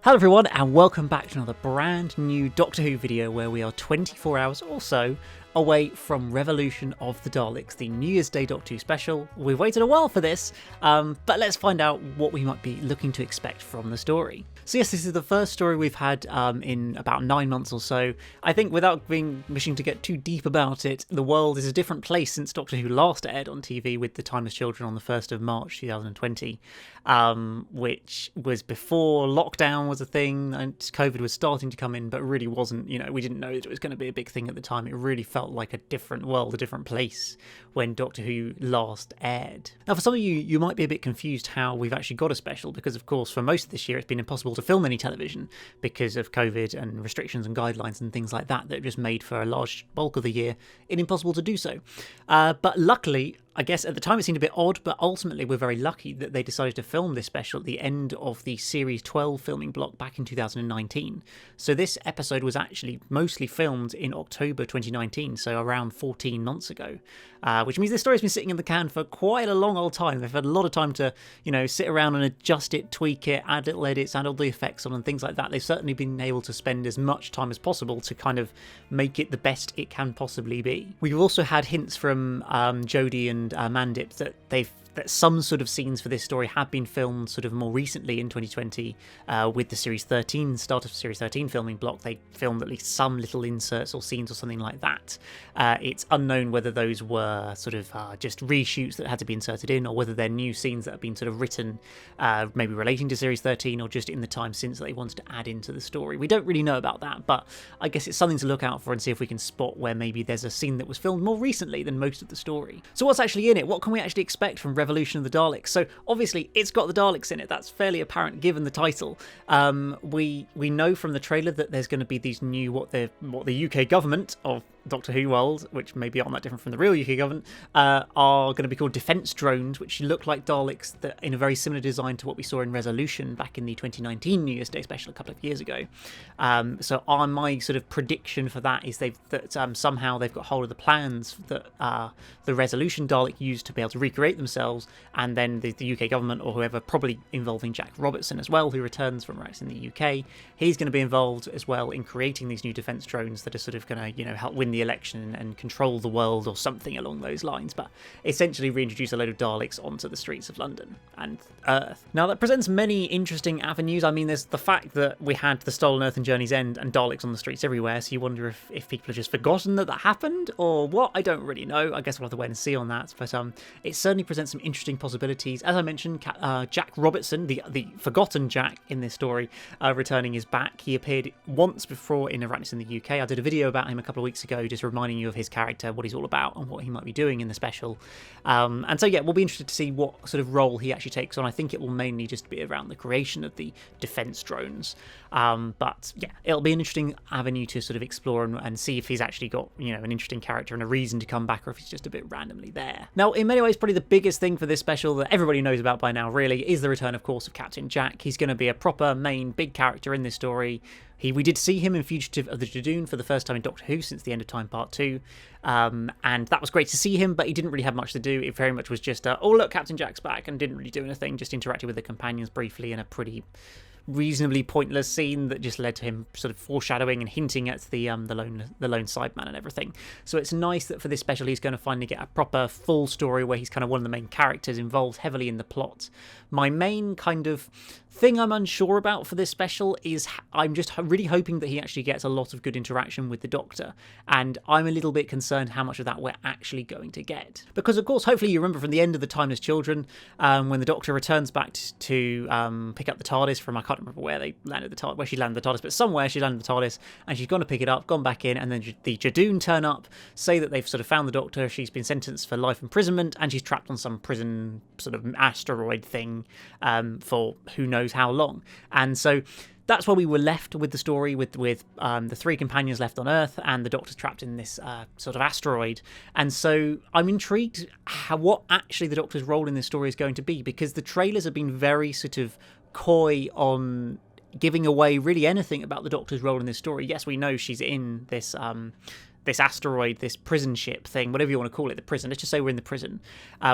Hello everyone and welcome back to another brand new Doctor Who video where we are 24 hours or so away from Revolution of the Daleks, the New Year's Day Doctor Who special. We've waited a while for this, but let's find out what we might be looking to expect from the story. So yes, this is the first story we've had in about 9 months or so. I think without wishing to get too deep about it, the world is a different place since Doctor Who last aired on TV with The Timeless Children on the 1st of March 2020, which was before lockdown was a thing and COVID was starting to come in, but really wasn't. You know, we didn't know that it was going to be a big thing at the time. It really felt like a different world, a different place when Doctor Who last aired. Now, for some of you, you might be a bit confused how we've actually got a special because, of course, for most of this year, it's been impossible to film any television because of COVID and restrictions and guidelines and things like that that have just made for a large bulk of the year it impossible to do so. But luckily, I guess at the time it seemed a bit odd, but ultimately we're very lucky that they decided to film this special at the end of the Series 12 filming block back in 2019. So this episode was actually mostly filmed in October 2019, so around 14 months ago, which means this story's been sitting in the can for quite a long old time. They've had a lot of time to, sit around and adjust it, tweak it, add little edits, add all the effects on and things like that. They've certainly been able to spend as much time as possible to kind of make it the best it can possibly be. We've also had hints from Jodie and Mandip that some sort of scenes for this story have been filmed sort of more recently in 2020 with the start of Series 13 filming block. They filmed at least some little inserts or scenes or something like that. It's unknown whether those were sort of just reshoots that had to be inserted in, or whether they're new scenes that have been sort of written maybe relating to Series 13 or just in the time since that they wanted to add into the story. We don't really know about that, but I guess it's something to look out for and see if we can spot where maybe there's a scene that was filmed more recently than most of the story. So what's actually in it? What can we actually expect from Revolution of the Daleks? So obviously it's got the Daleks in it. That's fairly apparent given the title. We know from the trailer that there's going to be these new what the UK government of Doctor Who world, which maybe aren't that different from the real UK government, are going to be called defence drones, which look like Daleks that in a very similar design to what we saw in Resolution back in the 2019 New Year's Day special a couple of years ago. So my sort of prediction for that is that somehow they've got hold of the plans that the Resolution Dalek used to be able to recreate themselves, and then the UK government or whoever, probably involving Jack Robertson as well, who returns from Rex in the UK, he's going to be involved as well in creating these new defence drones that are sort of going to help win the election and control the world or something along those lines, but essentially reintroduce a load of Daleks onto the streets of London and Earth. Now that presents many interesting avenues. I mean, there's the fact that we had the Stolen Earth and Journey's End and Daleks on the streets everywhere, so you wonder if people have just forgotten that happened or what. I don't really know. I guess we'll have to wait and see on that, but it certainly presents some interesting possibilities. As I mentioned, Jack Robertson, the forgotten Jack in this story, returning, is back. He appeared once before in Arrakis in the UK. I did a video about him a couple of weeks ago, just reminding you of his character, what he's all about and what he might be doing in the special. And so yeah, we'll be interested to see what sort of role he actually takes on. I think it will mainly just be around the creation of the defence drones. But yeah, it'll be an interesting avenue to sort of explore and see if he's actually got, an interesting character and a reason to come back, or if he's just a bit randomly there. Now, in many ways, probably the biggest thing for this special that everybody knows about by now, really, is the return, of course, of Captain Jack. He's going to be a proper main big character in this story. We did see him in Fugitive of the Judoon for the first time in Doctor Who since the End of Time Part 2, and that was great to see him, but he didn't really have much to do. It very much was just, oh look, Captain Jack's back, and didn't really do anything, just interacted with the companions briefly in a pretty reasonably pointless scene that just led to him sort of foreshadowing and hinting at the lone sideman and everything. So it's nice that for this special he's going to finally get a proper full story where he's kind of one of the main characters involved heavily in the plot. My main kind of thing I'm unsure about for this special is I'm just really hoping that he actually gets a lot of good interaction with the Doctor, and I'm a little bit concerned how much of that we're actually going to get. Because of course, hopefully you remember from the end of The Timeless Children, when the Doctor returns back to pick up the TARDIS from, I can't remember where they landed the TARDIS, where she landed the TARDIS, but somewhere she landed the TARDIS, and she's gone to pick it up, gone back in, and then the Judoon turn up, say that they've sort of found the Doctor, she's been sentenced for life imprisonment, and she's trapped on some prison sort of asteroid thing for who knows how long. And so that's where we were left with the story, with the three companions left on Earth and the Doctor trapped in this sort of asteroid. And so I'm intrigued what actually the Doctor's role in this story is going to be, because the trailers have been very sort of coy on giving away really anything about the Doctor's role in this story. Yes, we know she's in this this asteroid, this prison ship thing, whatever you want to call it, the prison. Let's just say we're in the prison.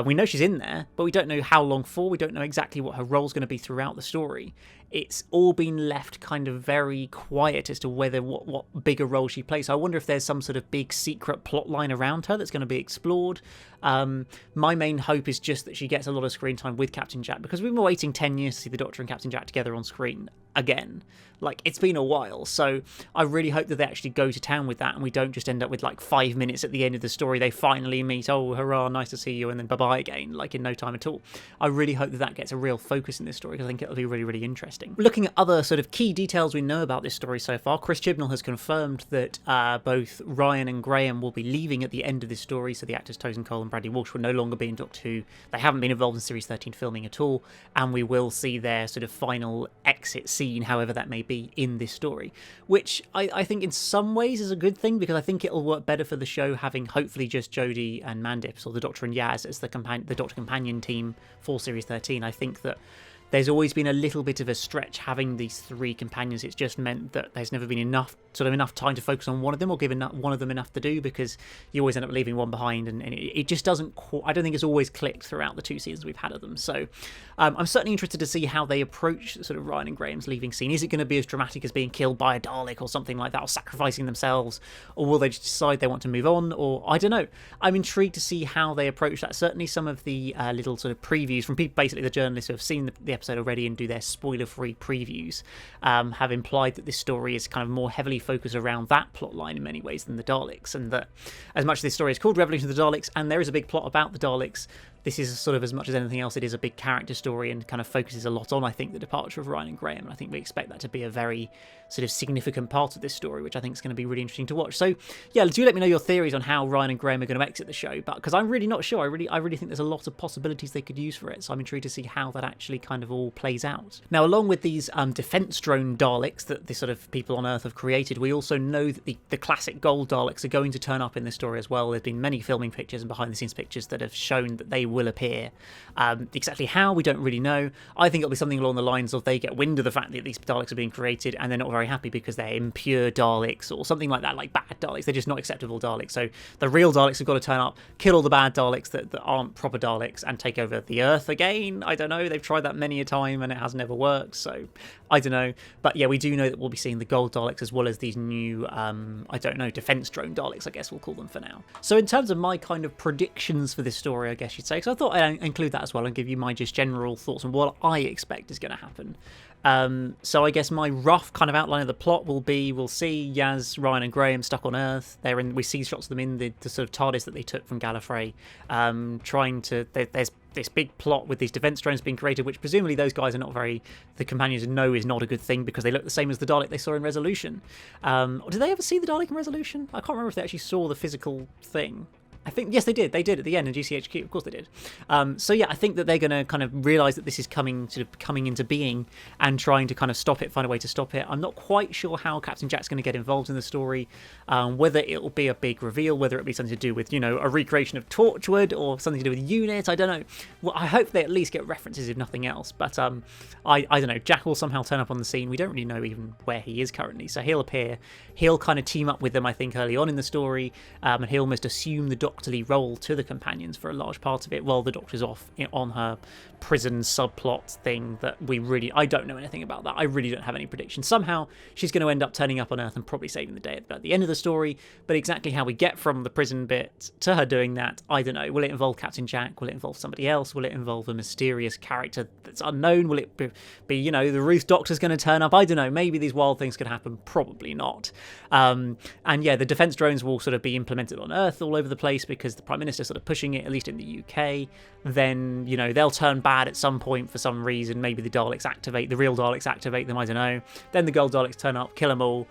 We know she's in there, but we don't know how long for. We don't know exactly what her role's going to be throughout the story. It's all been left kind of very quiet as to whether what bigger role she plays. So I wonder if there's some sort of big secret plot line around her that's going to be explored. My main hope is just that she gets a lot of screen time with Captain Jack, because we've been waiting 10 years to see the Doctor and Captain Jack together on screen again. Like, it's been a while, so I really hope that they actually go to town with that and we don't just end up with like 5 minutes at the end of the story they finally meet, oh hurrah, nice to see you, and then bye-bye again, like in no time at all. I really hope that that gets a real focus in this story, because I think it'll be really, really interesting. Looking at other sort of key details we know about this story so far, Chris Chibnall has confirmed that both Ryan and Graham will be leaving at the end of this story, so the actors Tosin Cole and Bradley Walsh will no longer be in Doctor Who. They haven't been involved in Series 13 filming at all, and we will see their sort of final exit scene, however that may be, in this story, which I think in some ways is a good thing, because I think it'll work better for the show having hopefully just Jodie and Mandip, or the Doctor and Yaz, as the Doctor companion team for Series 13. I think that there's always been a little bit of a stretch having these three companions. It's just meant that there's never been enough time to focus on one of them, or give one of them enough to do, because you always end up leaving one behind, and it just doesn't I don't think it's always clicked throughout the 2 seasons we've had of them. So I'm certainly interested to see how they approach sort of Ryan and Graham's leaving scene. Is it going to be as dramatic as being killed by a Dalek or something like that, or sacrificing themselves, or will they just decide they want to move on, or I don't know. I'm intrigued to see how they approach that. Certainly some of the little sort of previews from people, basically the journalists who have seen the episode already and do their spoiler-free previews, have implied that this story is kind of more heavily focused around that plot line in many ways than the Daleks, and that as much as this story is called Revolution of the Daleks, and there is a big plot about the Daleks, this is sort of, as much as anything else, it is a big character story and kind of focuses a lot on, I think, the departure of Ryan and Graham. And I think we expect that to be a very sort of significant part of this story, which I think is going to be really interesting to watch. So yeah, do let me know your theories on how Ryan and Graham are going to exit the show, but because I'm really not sure. I really think there's a lot of possibilities they could use for it, so I'm intrigued to see how that actually kind of all plays out. Now, along with these defense drone Daleks that the sort of people on Earth have created, we also know that the classic gold Daleks are going to turn up in this story as well. There's been many filming pictures and behind the scenes pictures that have shown that they will appear. Exactly how, we don't really know. I think it'll be something along the lines of they get wind of the fact that these Daleks are being created and they're not very happy because they're impure Daleks or something like that, like bad Daleks. They're just not acceptable Daleks. So the real Daleks have got to turn up, kill all the bad Daleks that aren't proper Daleks, and take over the Earth again. I don't know. They've tried that many a time and it has never worked. So I don't know. But yeah, we do know that we'll be seeing the gold Daleks as well as these new, I don't know, defense drone Daleks, I guess we'll call them for now. So in terms of my kind of predictions for this story, I guess you'd say, because I thought I'd include that as well and give you my just general thoughts on what I expect is going to happen. So I guess my rough kind of outline of the plot will be, we'll see Yaz, Ryan and Graham stuck on Earth. We see shots of them in the sort of TARDIS that they took from Gallifrey, there's this big plot with these defense drones being created, which presumably those guys are not the companions know is not a good thing, because they look the same as the Dalek they saw in Resolution. Did they ever see the Dalek in Resolution? I can't remember if they actually saw the physical thing. I think, yes, they did at the end in GCHQ, of course they did. So yeah, I think that they're going to kind of realise that this is coming into being and trying to kind of stop it, find a way to stop it. I'm not quite sure how Captain Jack's going to get involved in the story, whether it'll be a big reveal, whether it'll be something to do with, a recreation of Torchwood or something to do with Unit, I don't know. Well, I hope they at least get references, if nothing else, but I don't know, Jack will somehow turn up on the scene. We don't really know even where he is currently, so he'll appear, he'll kind of team up with them, I think, early on in the story, and he'll almost assume the Doctorly role to the companions for a large part of it, while the Doctor's off on her prison subplot thing that I don't know anything about that. I really don't have any predictions. Somehow she's going to end up turning up on Earth and probably saving the day at the end of the story, but exactly how we get from the prison bit to her doing that, I don't know. Will it involve Captain Jack? Will it involve somebody else? Will it involve a mysterious character that's unknown? Will it be the Ruth Doctor's going to turn up? I don't know. Maybe these wild things could happen. Probably not. And yeah, the defense drones will sort of be implemented on Earth all over the place because the Prime Minister's sort of pushing it, at least in the UK. Then, they'll turn bad at some point for some reason. Maybe the real Daleks activate them, I don't know. Then the gold Daleks turn up, kill them all.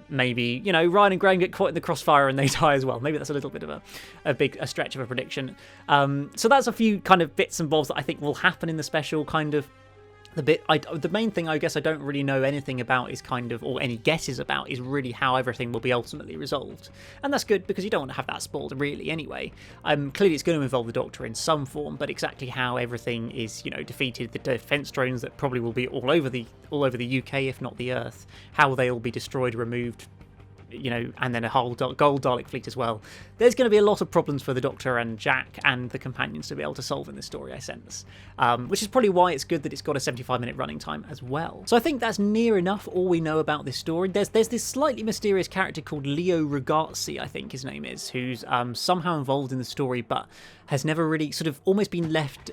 Maybe, Ryan and Graham get caught in the crossfire and they die as well. Maybe that's a little bit of a stretch of a prediction. So that's a few kind of bits and bobs that I think will happen in the special, kind of. The main thing I guess I don't really know anything about is or any guesses about, is really how everything will be ultimately resolved. And that's good, because you don't want to have that spoiled really anyway. Clearly it's going to involve the Doctor in some form, but exactly how everything is, defeated, the defense drones that probably will be all over the UK, if not the Earth, how will they all be destroyed, removed, you know, and then a whole gold Dalek fleet as well. There's going to be a lot of problems for the Doctor and Jack and the companions to be able to solve in this story, I sense. Which is probably why it's good that it's got a 75-minute running time as well. So I think that's near enough all we know about this story. There's this slightly mysterious character called Leo Ragazzi, I think his name is, who's somehow involved in the story but has never really sort of almost been left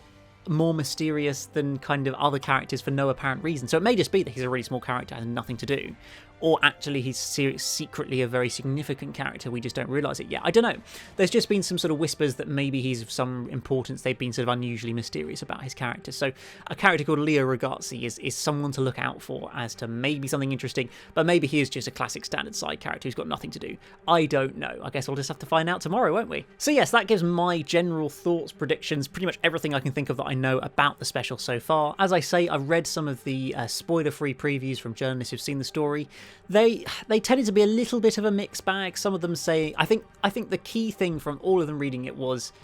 more mysterious than kind of other characters for no apparent reason. So it may just be that he's a really small character and nothing to do, or actually he's secretly a very significant character, we just don't realise it yet. I don't know. There's just been some sort of whispers that maybe he's of some importance. They've been sort of unusually mysterious about his character. So a character called Leo Ragazzi is someone to look out for as to maybe something interesting, but maybe he is just a classic standard side character who's got nothing to do. I don't know. I guess we'll just have to find out tomorrow, won't we? So yes, that gives my general thoughts, predictions, pretty much everything I can think of that I know about the special so far. As I say, I've read some of the spoiler-free previews from journalists who've seen the story. They tended to be a little bit of a mixed bag. Some of them say, I think the key thing from all of them reading it was,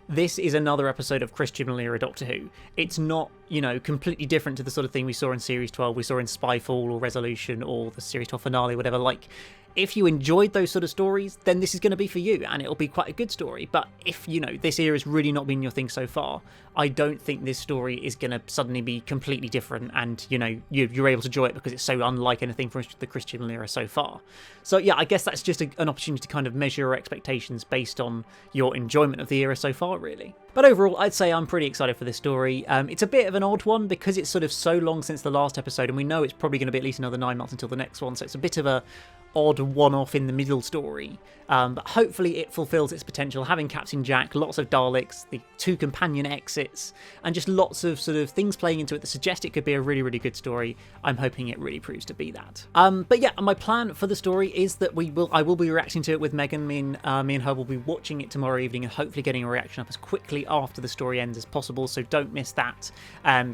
this is another episode of Christian era Doctor Who. It's not, you know, completely different to the sort of thing we saw in Series 12, we saw in Spyfall or Resolution or the Series 12 finale, whatever. Like, if you enjoyed those sort of stories, then this is going to be for you, and it'll be quite a good story. But if, you know, this era has really not been your thing so far, I don't think this story is going to suddenly be completely different and, you know, you're able to enjoy it because it's so unlike anything from the Christian era so far. So yeah, I guess that's just an opportunity to kind of measure your expectations based on your enjoyment of the era so far, really. But overall, I'd say I'm pretty excited for this story. It's a bit of an odd one because it's sort of so long since the last episode, and we know it's probably going to be at least another 9 months until the next one, so it's a bit of a odd one-off in the middle story, but hopefully it fulfills its potential, having Captain Jack, lots of Daleks, the 2 companion exits, and just lots of sort of things playing into it that suggest it could be a really, really good story. I'm hoping it really proves to be that. But yeah, my plan for the story is that I will be reacting to it with Megan. Me and her will be watching it tomorrow evening and hopefully getting a reaction up as quickly after the story ends as possible, so don't miss that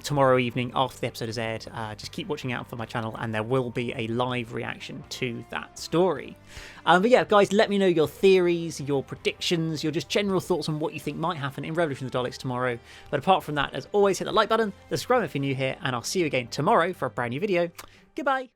tomorrow evening after the episode is aired. Just keep watching out for my channel and there will be a live reaction to that story. But yeah, guys, let me know your theories, your predictions, your just general thoughts on what you think might happen in Revolution of the Daleks tomorrow. But apart from that, as always, hit the like button, subscribe if you're new here, and I'll see you again tomorrow for a brand new video. Goodbye!